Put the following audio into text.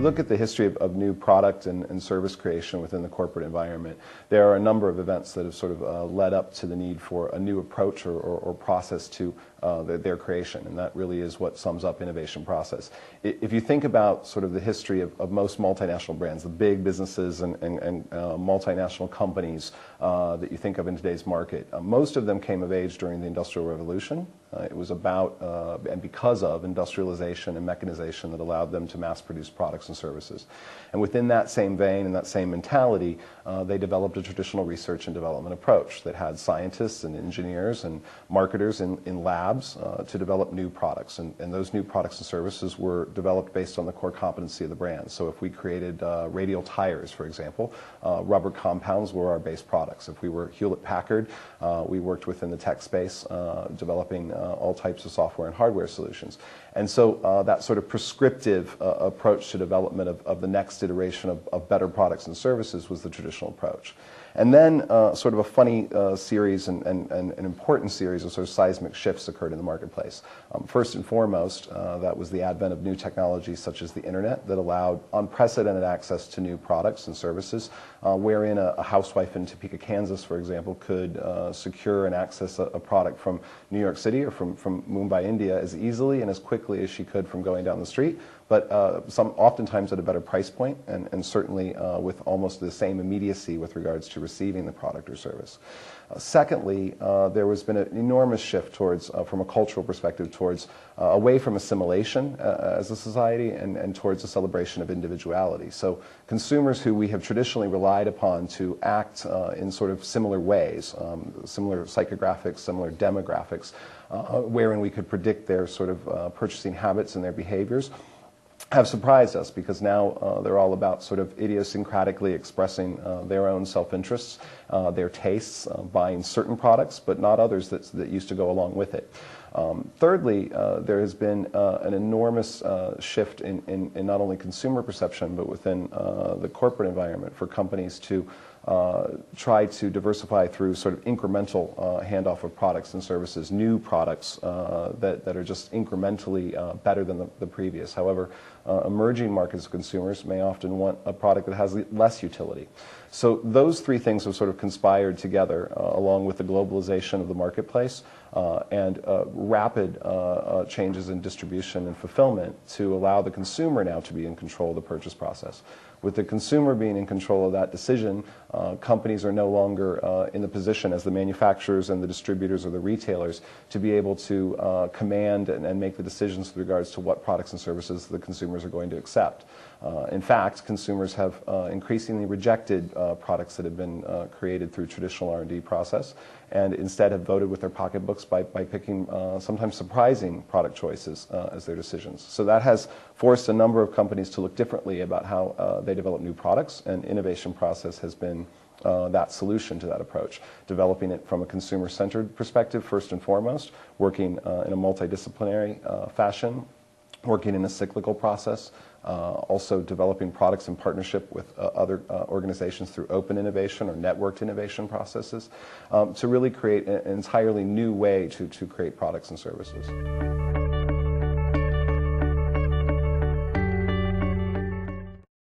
you look at the history of new product and service creation within the corporate environment, there are a number of events that have sort of led up to the need for a new approach or process to their creation, and that really is what sums up innovation process. If you think about sort of the history of most multinational brands, the big businesses and multinational companies that you think of in today's market, most of them came of age during the Industrial Revolution. It was about and because of industrialization and mechanization that allowed them to mass produce products and services. And within that same vein and that same mentality, they developed a traditional research and development approach that had scientists and engineers and marketers in labs to develop new products. And those new products and services were developed based on the core competency of the brand. So if we created radial tires, for example, rubber compounds were our base products. If we were Hewlett-Packard, we worked within the tech space developing all types of software and hardware solutions. And so that sort of prescriptive approach to development of the next iteration of better products and services was the traditional approach. And then sort of a funny series and an important series of sort of seismic shifts occurred in the marketplace. First and foremost, that was the advent of new technologies such as the internet that allowed unprecedented access to new products and services, wherein a housewife in Topeka, Kansas, for example, could secure and access a product from New York City or from Mumbai, India, as easily and as quickly as she could from going down the street, but oftentimes at a better price point and certainly with almost the same immediacy with regards to receiving the product or service. Secondly, there has been an enormous shift towards, from a cultural perspective, towards away from assimilation as a society and towards a celebration of individuality. So consumers who we have traditionally relied upon to act in sort of similar ways, similar psychographics, similar demographics, wherein we could predict their sort of purchasing habits and their behaviors, have surprised us because now they're all about sort of idiosyncratically expressing their own self-interests, their tastes, buying certain products, but not others that used to go along with it. Thirdly, there has been an enormous shift in not only consumer perception, but within the corporate environment for companies to try to diversify through sort of incremental handoff of products and services, new products that are just incrementally better than the previous. However, emerging markets of consumers may often want a product that has less utility. So those three things have sort of conspired together along with the globalization of the marketplace and rapid changes in distribution and fulfillment to allow the consumer now to be in control of the purchase process. With the consumer being in control of that decision, companies are no longer in the position as the manufacturers and the distributors or the retailers to be able to command and make the decisions with regards to what products and services the consumers are going to accept. In fact, consumers have increasingly rejected products that have been created through traditional R&D process and instead have voted with their pocketbooks by picking sometimes surprising product choices as their decisions. So that has forced a number of companies to look differently about how they develop new products, and innovation process has been that solution to that approach, developing it from a consumer-centered perspective first and foremost, working in a multidisciplinary fashion, working in a cyclical process, also developing products in partnership with other organizations through open innovation or networked innovation processes to really create an entirely new way to create products and services.